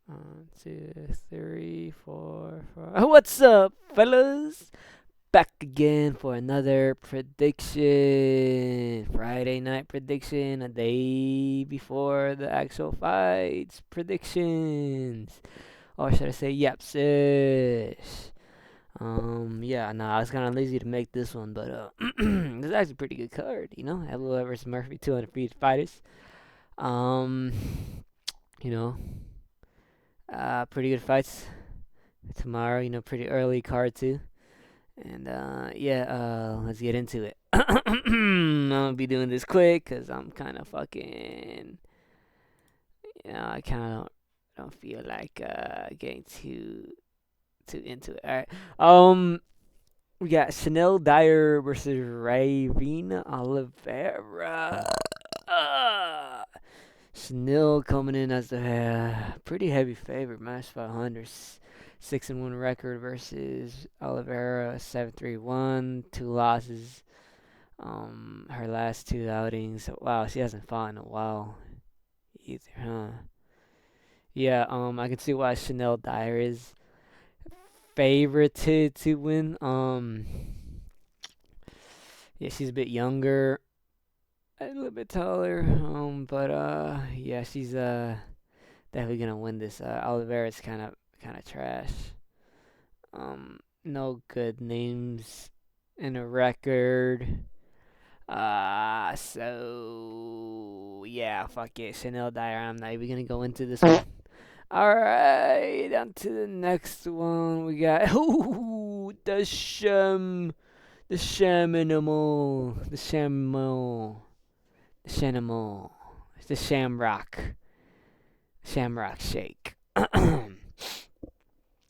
One, two, three, four, four. What's up, fellas? Back again for another prediction. Friday night prediction, a day before the actual fights. Predictions. Or should I say, yep, Sesh. Yeah, no, I was kind of lazy to make this one, but this is actually a pretty good card, Evloev versus Murphy, 200 feet fighters. Um, you know, pretty good fights tomorrow. Pretty early card too. And yeah, let's get into it. I'm gonna be doing this quick because I'm kind of fucking. I kind of don't feel like getting too into it. All right. We got Chanel Dyer versus Ravina Oliveira. Uh, Chanel coming in as the pretty heavy favorite, minus 500. 6-1 record versus Oliveira, 7-3-1, two losses. Her last two outings. Wow, she hasn't fought in a while either, huh? Yeah, I can see why Chanel Dyer is favorite to win. Yeah, she's a bit younger, a little bit taller. But yeah, she's definitely gonna win this. Oliveira's kind of trash. No good names in a record. So yeah, fuck it. Chanel Dyer. I'm not even gonna go into this one. All right, on to the next one. We got the sham animal, the shanimal, the shamrock shake.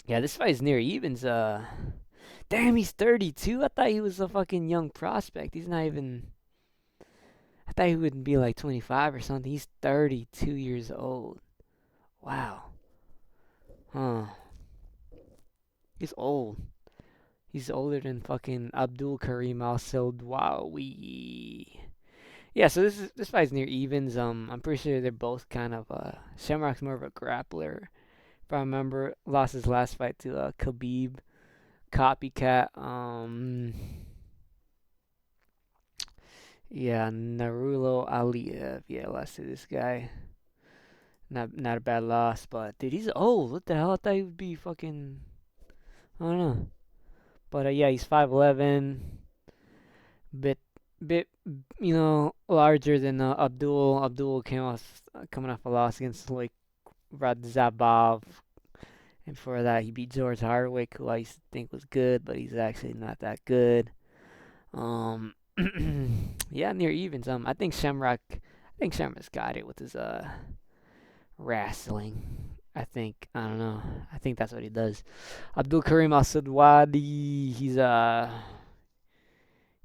Yeah, this fight is near evens. Damn, he's 32. I thought he was a fucking young prospect. He's not even. I thought he would be like 25 or something. He's 32 years old. Wow. Huh. He's old. He's older than fucking Abdul Karim Al Sildawi. Yeah, so this fight's near evens. I'm pretty sure they're both kind of Shamrock's more of a grappler. If I remember, lost his last fight to Khabib. Copycat. Yeah, Narulo Aliyev. Yeah, lost to this guy. Not a bad loss, but dude, he's old. What the hell? I thought he would be fucking. I don't know. But yeah, he's 5'11", bit bit larger than Abdul. Abdul coming off a loss against like Radzabov, and before that he beat George Hardwick, who I used to think was good, but he's actually not that good. Um, yeah, near evens. I think Shamrock's got it with his wrestling. I don't know. I think that's what he does. Abdul Karim Al Sadwadi.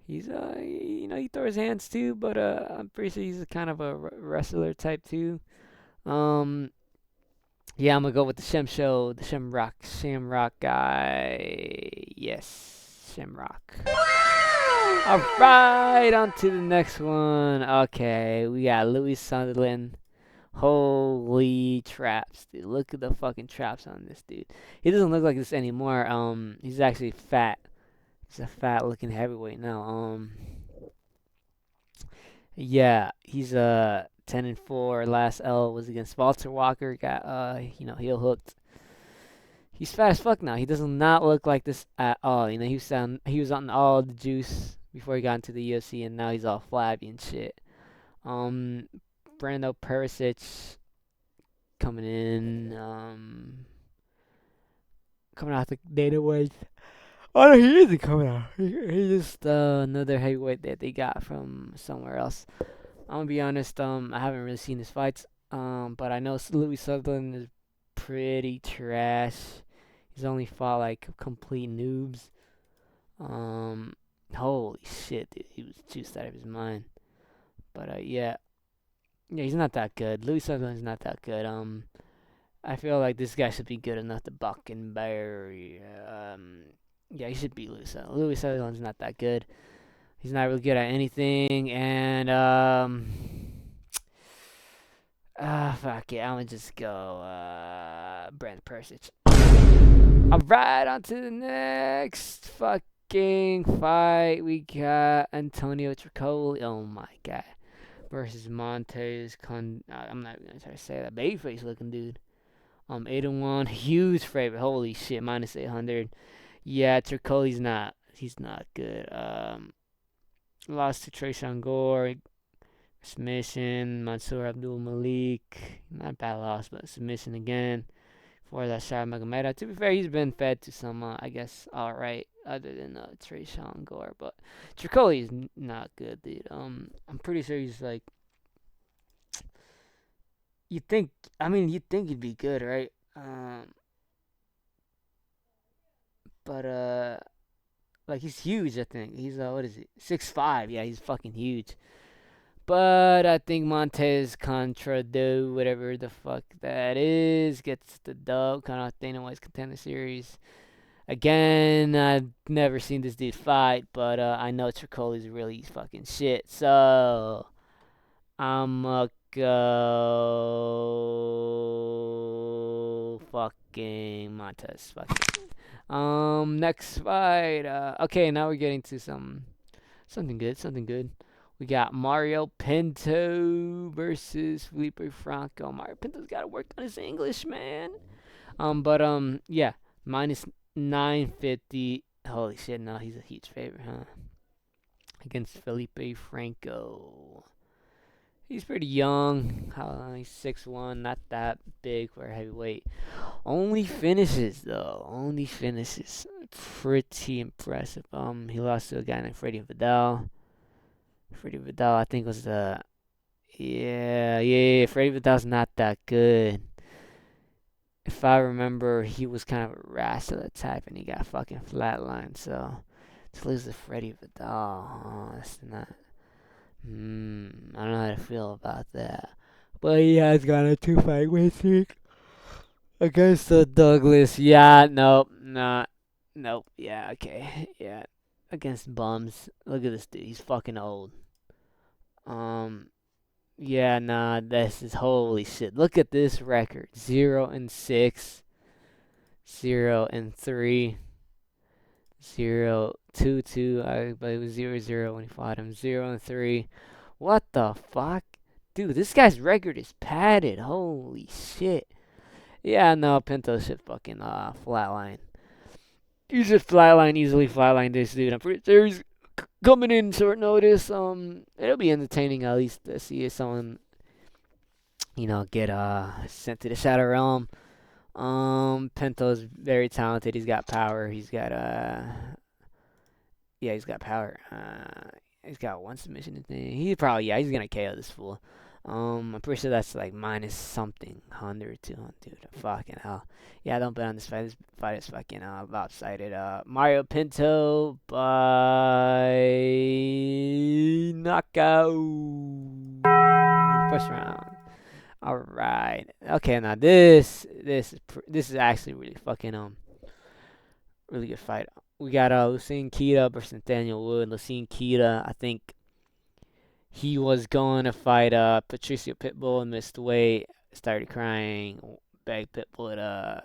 He throws hands too, but I'm pretty sure he's a kind of a wrestler type too. Um, yeah, I'm gonna go with the Shamrock guy. Yes, Shamrock. All right, on to the next one. Okay, we got Louis Sunderland. Holy traps, dude! Look at the fucking traps on this dude. He doesn't look like this anymore. He's actually fat. He's a fat-looking heavyweight now. Yeah, he's 10-4. Last L was against Walter Walker. Got heel hooked. He's fat as fuck now. He does not look like this at all. He was on all the juice before he got into the UFC, and now he's all flabby and shit. Um, Brando Perisic coming in. Coming out the data weight. Oh no, he isn't coming out. He's just another heavyweight that they got from somewhere else. I'm gonna be honest. I haven't really seen his fights. But I know Louis Sutherland is pretty trash. He's only fought like complete noobs. Um, Holy shit, dude, he was juiced out of his mind. But yeah, he's not that good. Louis Sutherland's not that good. I feel like this guy should be good enough to buck and bear. Yeah, he should beat Louis Sutherland. Louis Sutherland's not that good. He's not really good at anything, and fuck it, I'm gonna just go Brand Persic. Alright, on to the next fucking fight. We got Antonio Tricoli. Oh my god. Versus Montez I'm not gonna try to say that. Babyface looking dude. 8-1. Huge favorite. Holy shit. Minus 800. Yeah, Tricoli's not. He's not good. Lost to Trayshawn Gore. Submission. Mansour Abdul Malik. Not bad loss, but submission again. For that Shah Magomedov. To be fair, he's been fed to some, I guess, alright, other than Trayshawn Gore. But Tricoli is not good, dude. I'm pretty sure he's like. You'd think he'd be good, right? But like he's huge. I think he's what is he? 6'5". Yeah, he's fucking huge. But I think Montez contra do whatever the fuck that is gets the dub. Kind of Dana White's Contender Series. Again, I've never seen this dude fight, but I know Tricoli's really fucking shit. So I'ma go fucking Montez. Fucking. Next fight. Okay, now we're getting to something good. We got Mario Pinto versus Felipe Franco. Mario Pinto's got to work on his English, man. Yeah, minus 950. Holy shit, no, he's a huge favorite, huh? Against Felipe Franco. He's pretty young. He's 6'1", not that big for a heavyweight. Only finishes, though. Pretty impressive. He lost to a guy named Freddie Vidal. Freddie Vidal, I think, was the... Yeah. Freddie Vidal's not that good. If I remember, he was kind of a wrestler type, and he got fucking flatlined. So, to lose to Freddie Vidal, that's not... I don't know how to feel about that. But he has got a 2-fight win streak against the Douglas. Yeah, nope. Yeah, okay. Yeah. Against bums. Look at this dude. He's fucking old. Yeah, nah, this is holy shit. Look at this record. 0-6, 0-3, 0-2-2. But it was 0-0 when he fought him. 0-3. What the fuck? Dude, this guy's record is padded. Holy shit. Yeah, no, Pinto should fucking flatline. You should easily flatline this dude. I'm pretty sure he's coming in short notice. It'll be entertaining at least to see if someone, get sent to the Shadow Realm. Pinto's very talented. He's got power. He's got he's got power. He's got one submission thing. He's gonna KO this fool. I'm pretty sure that's like minus something, 100, 200, dude. Fucking hell. Yeah, don't bet on this fight. This fight is fucking lopsided. Mario Pinto by knockout. First round. All right. Okay, now this is actually really fucking really good fight. We got Lucien Keita versus Nathaniel Wood. Lucien Keita, I think he was going to fight Patricio Pitbull and missed weight. Started crying, begged Pitbull to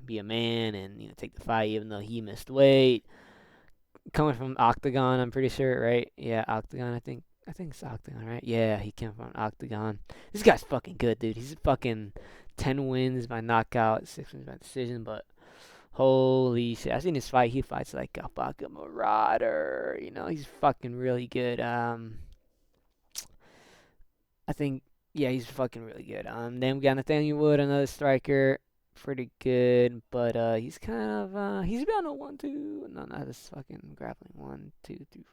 be a man and take the fight even though he missed weight. Coming from Octagon, I'm pretty sure, right? Yeah, Octagon. I think it's Octagon, right? Yeah, he came from Octagon. This guy's fucking good, dude. He's fucking 10 wins by knockout, 6 wins by decision, but holy shit. I've seen his fight. He fights like a fucking marauder. He's fucking really good. I think, yeah, he's fucking really good. Then we got Nathaniel Wood, another striker. Pretty good, but he's kind of, he's been on 1-2. No, not this fucking grappling. 1, 2, 3.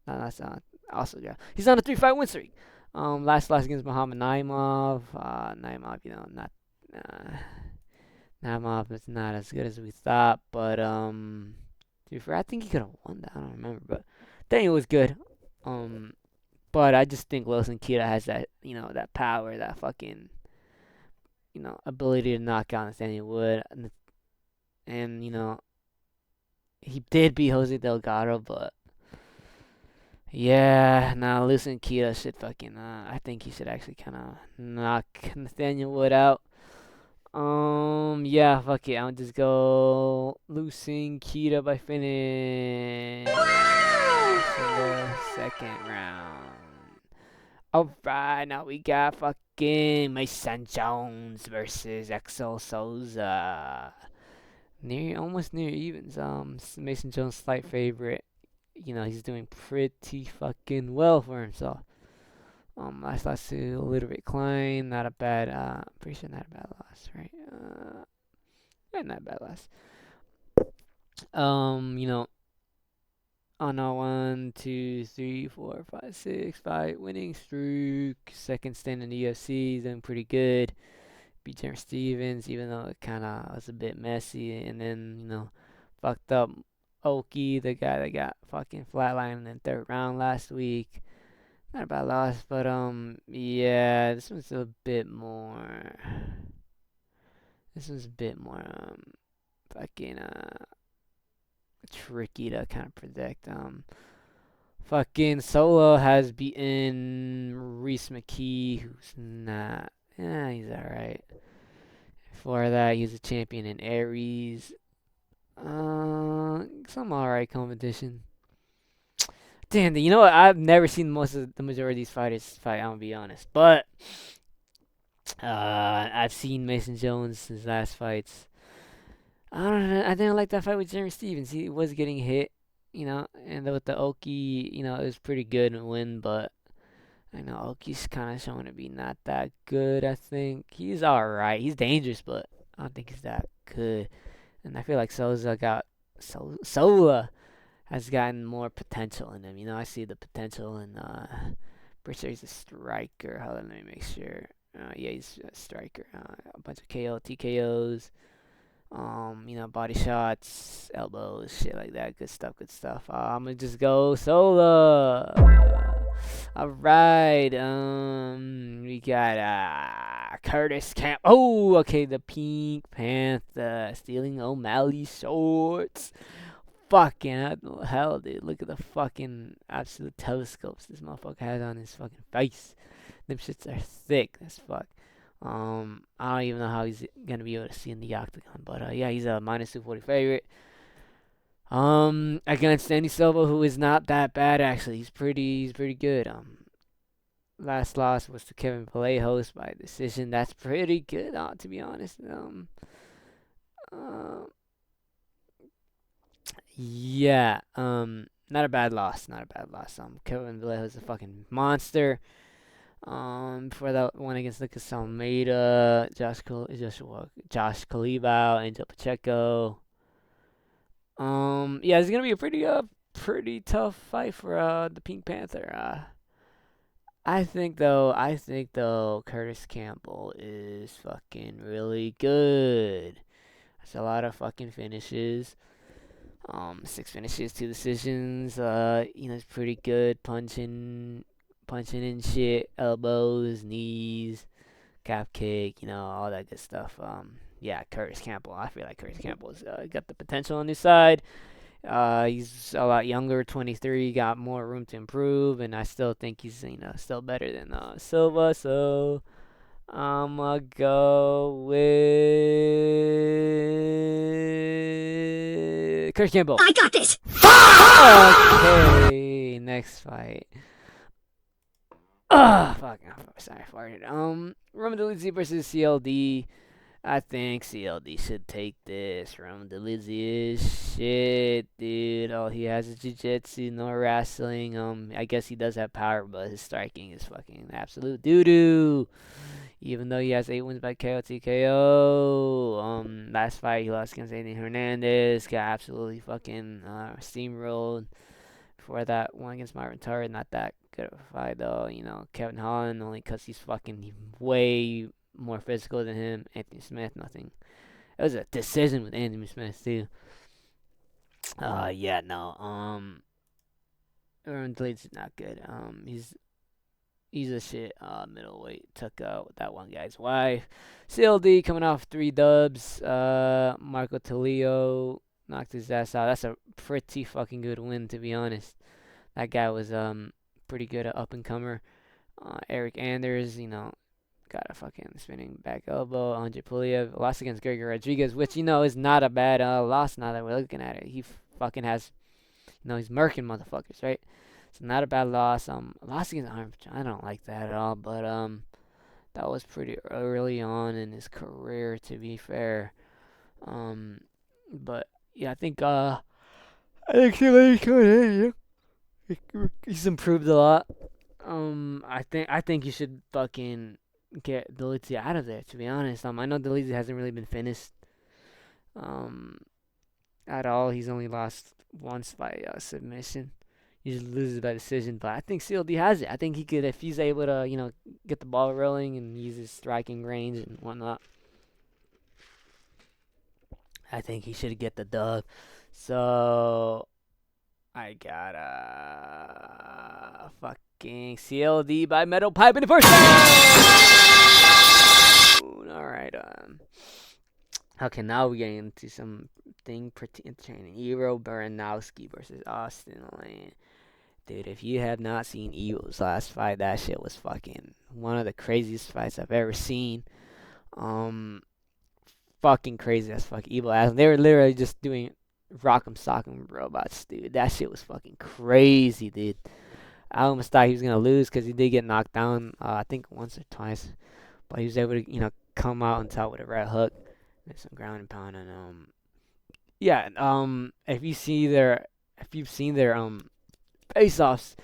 No, that's not. Also, yeah. He's on a 3-fight win streak. Last against Muhammad Naimov. Naimov, not. Naimov is not as good as we thought, but to be fair, I think he could have won that. I don't remember, but Daniel was good. But I just think Wilson Keita has that, that power, that fucking, ability to knock out Nathaniel Wood, and he did beat Jose Delgado, but yeah, now Wilson Keita should fucking, I think he should actually kind of knock Nathaniel Wood out. Yeah, fuck it. I'll just go losing Kita by finish in the second round. Alright, now we got fucking Mason Jones versus Exo Souza. Almost near evens. Mason Jones slight favorite. He's doing pretty fucking well for himself. Last loss to a little bit Klein, not a bad. Pretty sure not a bad loss, right? Yeah, not a bad loss. You know, on a 1, 2, 3, 4, 5, 6 fight winning streak. Second stint in the UFC, doing pretty good. Beat Jeremy Stevens, even though it kind of was a bit messy. And then, fucked up Oki, the guy that got fucking flatlined in the third round last week. Not a bad loss, but, yeah, this one's a bit more. This one's a bit more, fucking, tricky to kind of predict. Fucking Solo has beaten Reese McKee, who's not. Yeah, he's alright. Before that, he was a champion in Aries. Some alright competition. Damn, you know what? I've never seen the majority of these fighters fight. I'm gonna be honest, but I've seen Mason Jones' his last fights. I don't know. I didn't like that fight with Jeremy Stevens. He was getting hit, and with the Oki, it was pretty good and win, but I know Oki's kind of showing to be not that good. I think he's alright. He's dangerous, but I don't think he's that good. And I feel like Sola has gotten more potential in him. I see the potential in. Pretty sure he's a striker. Hold on, let me make sure. Yeah, he's a striker. A bunch of TKOs. Body shots, elbows, shit like that. Good stuff, good stuff. I'm gonna just go solo. Alright, we got Curtis Camp. Oh, okay, the Pink Panther stealing O'Malley's shorts. Fucking hell, dude. Look at the fucking absolute telescopes this motherfucker has on his fucking face. Them shits are thick as fuck. I don't even know how he's gonna be able to see in the octagon, but yeah, he's a minus 240 favorite. Against Andy Silva, who is not that bad actually. He's pretty good. Last loss was to Kevin Vallejos by decision. That's pretty good, to be honest. Yeah. Not a bad loss. Not a bad loss. Kevin Vallejos is a fucking monster. Before that one against Lucas Almeida, Josh Kalibau, Angel Pacheco. Yeah, it's gonna be a pretty tough fight for the Pink Panther. I think though, Curtis Campbell is fucking really good. That's a lot of fucking finishes. 6 finishes, 2 decisions. He's pretty good punching and shit, elbows, knees, calf kick, all that good stuff. Yeah, Curtis Campbell. I feel like Curtis Campbell's got the potential on his side. He's a lot younger, 23, got more room to improve, and I still think he's still better than Silva. So I'm gonna go with Curtis Campbell. I got this. Okay, next fight. Fuck. Sorry, I farted. Roman Dolizzi versus CLD. I think CLD should take this. Roman Dolizzi is shit, dude. All he has is jiu-jitsu, no wrestling. I guess he does have power, but his striking is fucking absolute doo-doo. Even though he has 8 wins by KO TKO. Last fight he lost against Anthony Hernandez. Got absolutely fucking steamrolled. Before that one against Myron Turner, not that good of a fight though. Kevin Holland, only because he's fucking way more physical than him. Anthony Smith, nothing. It was a decision with Anthony Smith too. Yeah, no. Aaron Blades is not good. He's a shit middleweight. Took out that one guy's wife. CLD coming off 3 dubs. Marco Tulio knocked his ass out. That's a pretty fucking good win, to be honest. That guy was pretty good at up and comer. Eric Anders, got got a fucking spinning back elbow. Andre Puliev lost against Gregor Rodriguez, which is not a bad loss now that we're looking at it. He fucking has, he's murking motherfuckers, right? So not a bad loss. Lost against Arm. I don't like that at all, but that was pretty early on in his career, to be fair. But yeah, I think he's improved a lot. I think you should fucking get Delizzi out of there. To be honest, I know Delizzi hasn't really been finished, um, at all. He's only lost once by submission. He just loses by decision. But I think CLD has it. I think he could, if he's able to, get the ball rolling and use his striking range and whatnot. I think he should get the dub. So I got a fucking CLD by Metal Pipe in the first round. All right. Okay, now we're getting into something pretty entertaining. Eero Baranowski versus Austin Lane. Dude, if you have not seen Evo's last fight, that shit was fucking one of the craziest fights I've ever seen. Fucking crazy as fuck. Evil ass. They were literally just doing rock'em sock'em robots, dude. That shit was fucking crazy, dude. I almost thought he was gonna lose because he did get knocked down. I think once or twice, but he was able to, come out on top with a right hook and some ground and pound. And yeah. If you've seen their face-offs,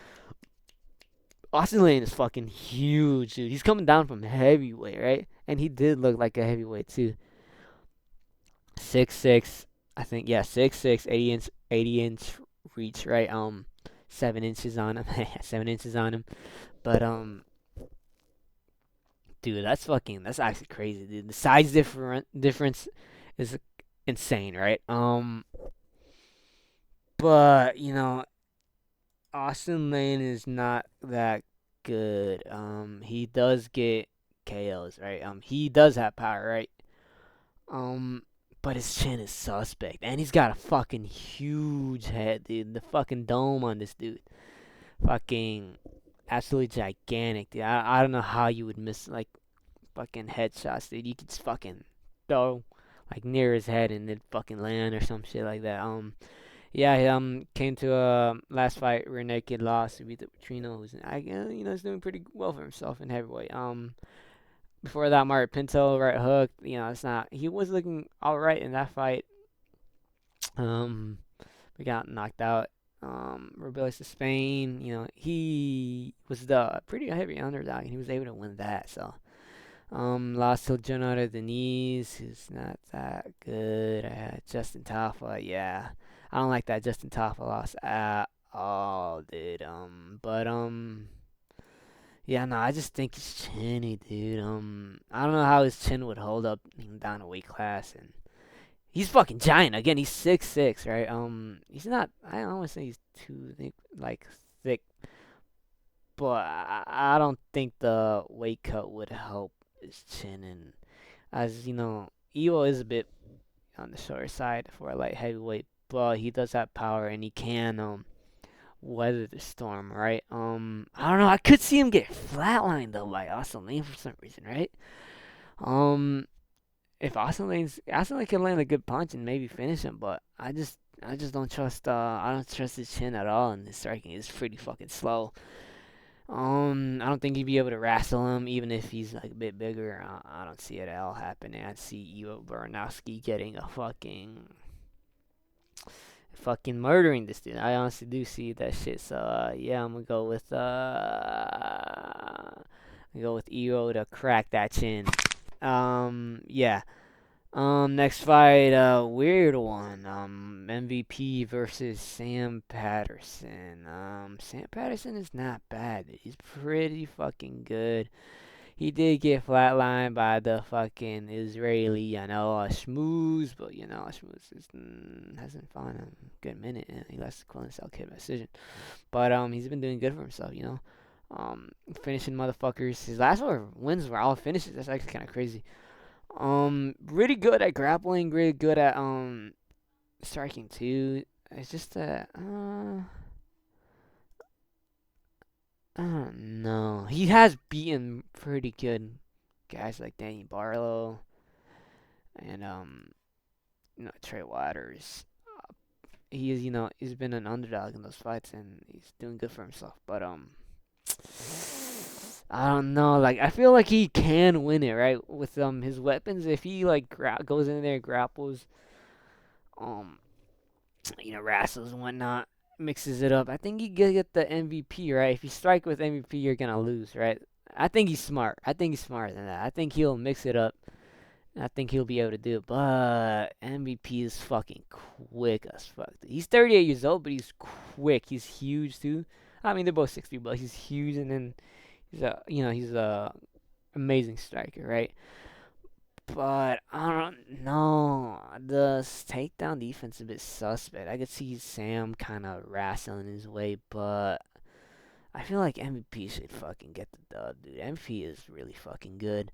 Austin Lane is fucking huge, dude. He's coming down from heavyweight, right? And he did look like a heavyweight too. 6'6", I think. Yeah, 6'6", 80-inch reach, right? 7 inches on him. 7 inches on him. But dude, that's actually crazy, dude. The size difference is insane, right? But Austin Lane is not that good. He does get KOs, right? He does have power, right? But his chin is suspect, and he's got a fucking huge head, dude. The fucking dome on this dude, fucking absolutely gigantic, dude. I don't know how you would miss like fucking headshots, dude. You could just fucking throw like near his head and then fucking land or some shit like that. Yeah, he came to a last fight rear naked, lost. He beat the Trino, who's he's doing pretty well for himself in heavyweight. Before that, Mario Pinto right hook. It's not. He was looking all right in that fight. We got knocked out. Rebellious to Spain. He was the pretty heavy underdog, and he was able to win that. So, lost to Jonathan Denise, who's not that good. Justin Taffa, yeah. I don't like that Justin Taffa loss at all, dude. Yeah, no, I just think he's chinny, dude. I don't know how his chin would hold up down a weight class, and he's fucking giant. Again, he's 6'6", right? He's not. I don't want to say he's too thick, but I don't think the weight cut would help his chin. And as you know, Evo is a bit on the shorter side for a light heavyweight, but he does have power, and he can weather the storm, right? I don't know. I could see him get flatlined though by Austin Lane for some reason, right? If Austin Lane can land a good punch and maybe finish him, but I just don't trust. I don't trust his chin at all, and his striking is pretty fucking slow. I don't think he'd be able to wrestle him, even if he's like a bit bigger. I don't see it at all happening. I'd see Evo Baranowski getting a fucking murdering this dude. I honestly do see that shit. So yeah, I'm gonna go with Evo to crack that chin. Yeah. Next fight, weird one. MVP versus Sam Patterson. Sam Patterson is not bad. He's pretty fucking good. He did get flatlined by the fucking Israeli, Shmooze, but Shmooze hasn't found a good minute, and he lost the Quillen Cell Kid by decision. But he's been doing good for himself, finishing motherfuckers. His last 4 wins were all finishes. That's actually kind of crazy. Really good at grappling, really good at striking too. It's just that I don't know. He has beaten pretty good guys like Danny Barlow and Trey Waters. He is, he's been an underdog in those fights and he's doing good for himself. But I don't know. Like I feel like he can win it, right? With his weapons, if he like goes in there, grapples, um, wrestles and whatnot, mixes it up. I think he could get the MVP, right? If you strike with MVP, you're gonna lose, right? I think he's smart. I think he's smarter than that. I think he'll mix it up. I think he'll be able to do it, but MVP is fucking quick as fuck. He's 38 years old, but he's quick. He's huge too. I mean, they're both 60, but he's huge, and then he's a amazing striker, right? But I don't know. The takedown defense is a bit suspect. I could see Sam kind of wrestling his way, but I feel like MVP should fucking get the dub, dude. MVP is really fucking good.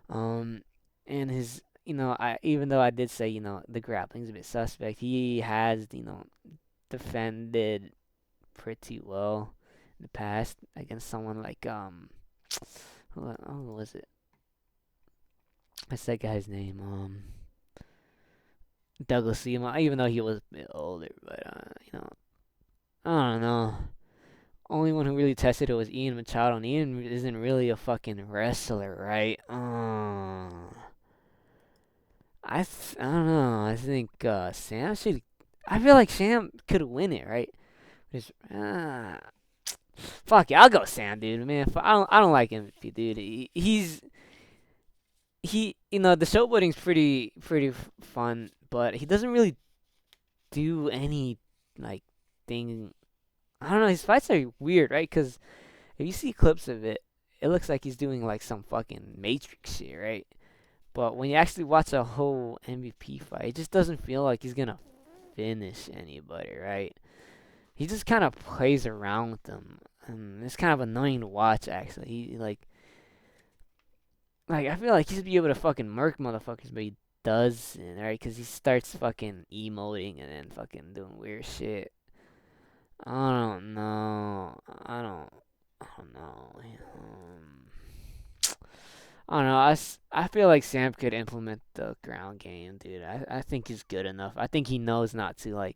Um, and his, I even though I did say, the grappling's a bit suspect, he has, defended pretty well in the past against someone like who was it? What's that guy's name? Douglas Lima. Even though he was a bit older, but I don't know. Only one who really tested it was Ian Machado, and Ian isn't really a fucking wrestler, right? I don't know. I think Sam should. I feel like Sam could win it, right? Just, fuck yeah, I'll go Sam, dude. Man, I don't like him, dude. The showboating's pretty fun, but he doesn't really do any like thing. I don't know. His fights are weird, right? Because if you see clips of it, it looks like he's doing like some fucking Matrix shit, right? But when you actually watch a whole MVP fight, it just doesn't feel like he's gonna finish anybody, right? He just kind of plays around with them, and it's kind of annoying to watch. Actually, he like I feel like he should be able to fucking murk motherfuckers, but he doesn't, right? Because he starts fucking emoting and then fucking doing weird shit. I don't know. I don't know. I don't know. I feel like Sam could implement the ground game, dude. I think he's good enough. I think he knows not to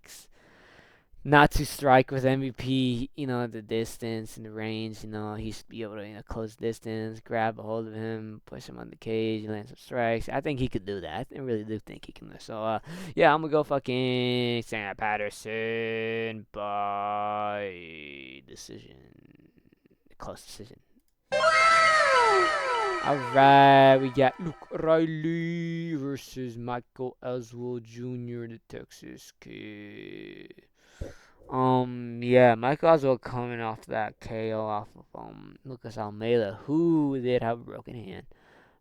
strike with MVP, the distance and the range, he should be able to, close distance, grab a hold of him, push him on the cage, land some strikes. I think he could do that. I really do think he can. So, yeah, I'm gonna go fucking Sam Patterson by decision. Close decision. Alright, we got Luke Riley versus Michael Ellsworth Jr., the Texas kid. Yeah, Michael Oswald coming off that KO off of Lucas Almeida, who did have a broken hand.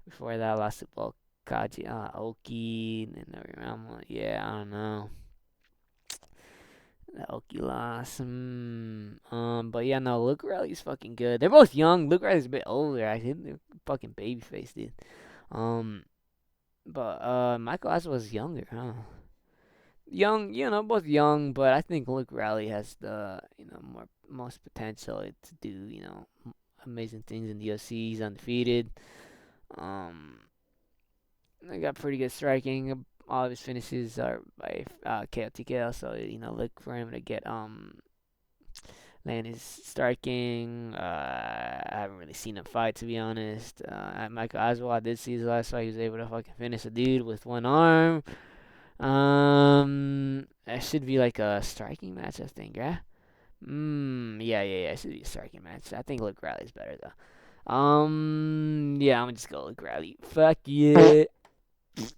Before that, lost to Kaji Oki, and yeah, I don't know. The Oki lost. But yeah, no, Luke Riley's fucking good. They're both young. Luke Riley's a bit older, actually. They're fucking babyface, dude. Um, but Michael Oswald's younger, huh? Young, both young, but I think Luke Riley has the, most potential to do, amazing things in the UFC. He's undefeated. They got pretty good striking. All of his finishes are by KO TKO, so look for him to get land his striking. I haven't really seen him fight, to be honest. Michael Oswald, I did see his last fight. He was able to fucking finish a dude with one arm. It should be like a striking match, I think, right? Yeah. It should be a striking match. I think Luke Riley's better though. Yeah, I'm gonna just go Luke Riley. Fuck yeah.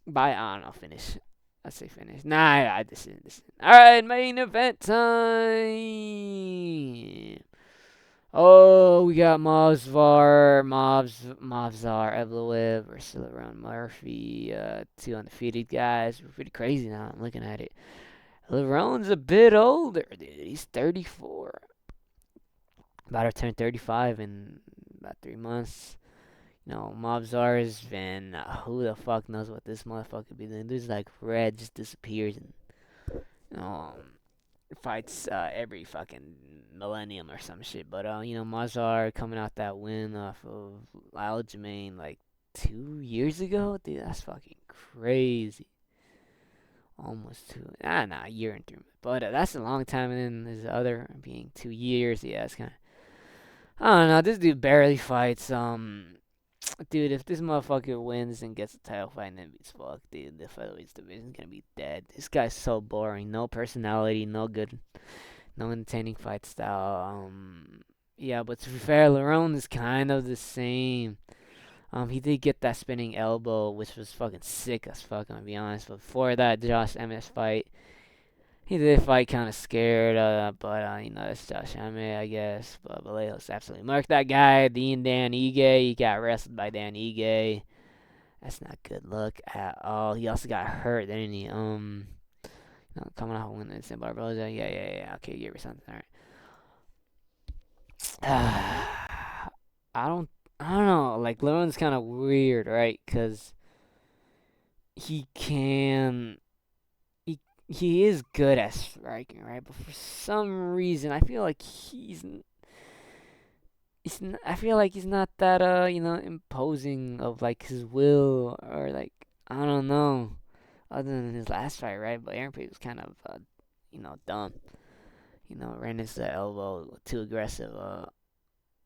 Bye. I don't know. Finish. Let's say finish. Nah, this is. All right, main event time. Oh, we got Mavzar Evloev versus Lerone Murphy. Two undefeated guys. We're pretty crazy now. I'm looking at it. Lerone's a bit older, dude. He's 34. About to turn 35 in about 3 months. Mavzar has been. Who the fuck knows what this motherfucker be doing? This like red just disappears and fights every fucking millennium or some shit. But Mazar coming out that win off of Aljamain like 2 years ago, dude. That's fucking crazy. Almost two. Nah, a year and 3 months. But that's a long time. And then there's the other being 2 years. Yeah, it's kind of. I don't know. This dude barely fights. Dude, if this motherfucker wins and gets a title fight and then beats fuck, dude, the featherweight division's gonna be dead. This guy's so boring. No personality. No good. No entertaining fight style. Yeah, but to be fair, Lerone is kind of the same. He did get that spinning elbow, which was fucking sick as fuck, I'm gonna be honest. But before that Josh Emmett fight, he did fight kind of scared, that's Josh Emmett, I guess. But Vallejo's absolutely marked that guy. Dan Ige, he got wrestled by Dan Ige. That's not good luck at all. He also got hurt, didn't he? Coming off winning in Barboza. Yeah. Okay, you or something. All right. I don't I don't know. Like Leron's kind of weird, right? Cause he can he is good at striking, right? But for some reason, I feel like I feel like he's not that imposing of like his will or like I don't know. Other than his last fight, right? But Aaron Page was kind of dumb. Ran into the elbow too aggressive.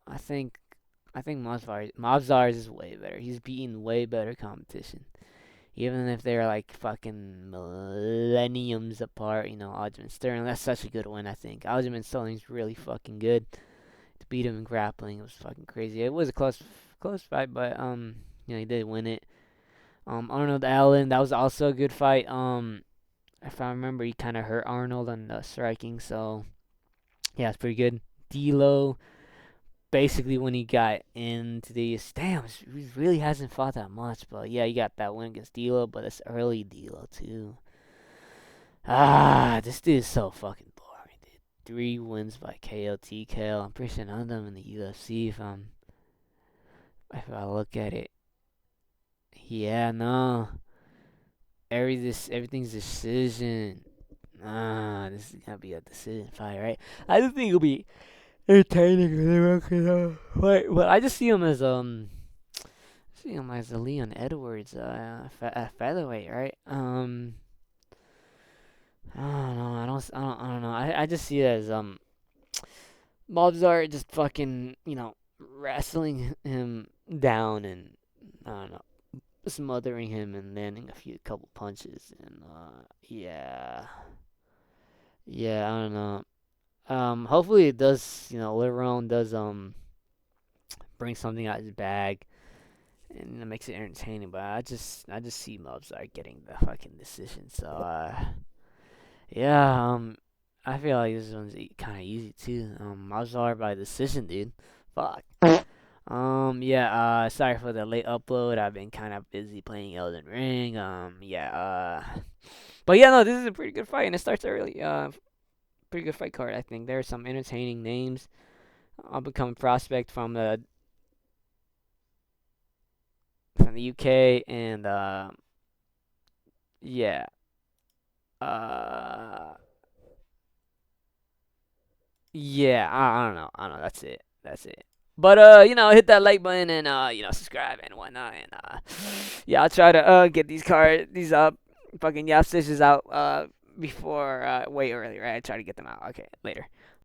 I think Mobzars is way better. He's beating way better competition. Even if they're like fucking millenniums apart, Aljamain Sterling, that's such a good win, I think. Aljamain Sterling's really fucking good. To beat him in grappling, it was fucking crazy. It was a close fight, but he did win it. Arnold Allen, that was also a good fight. If I remember, he kind of hurt Arnold on the striking, so yeah, it's pretty good. D'Lo, basically when he got into the he really hasn't fought that much, but yeah, he got that win against D'Lo, but it's early D'Lo too. This dude is so fucking boring, dude. 3 wins by KO TKO. I'm pretty sure none of them in the UFC. If I look at it, yeah, no, everything's decision. This is gonna be a decision fight, right? I don't think it'll be entertaining fight. Well, I just see him as a Leon Edwards featherweight, right? I don't know. I don't know. I just see it as Mobzar just fucking wrestling him down and I don't know, smothering him and landing a couple punches and yeah, I don't know. Hopefully it does. Lerone does bring something out of his bag, and it makes it entertaining. But I just see Mobzar getting the fucking decision. So yeah. I feel like this one's kind of easy too. Mobzar by decision, dude. Fuck. Yeah. Sorry for the late upload. I've been kind of busy playing Elden Ring. Yeah. But yeah, no, this is a pretty good fight, and it starts early. Pretty good fight card, I think. There are some entertaining names. I'll become a prospect from the UK, and yeah, uh, yeah. I don't know. That's it. But hit that like button and subscribe and whatnot, and yeah, I'll try to get these fucking Yap stitches out before way early, right? I try to get them out. Okay, later.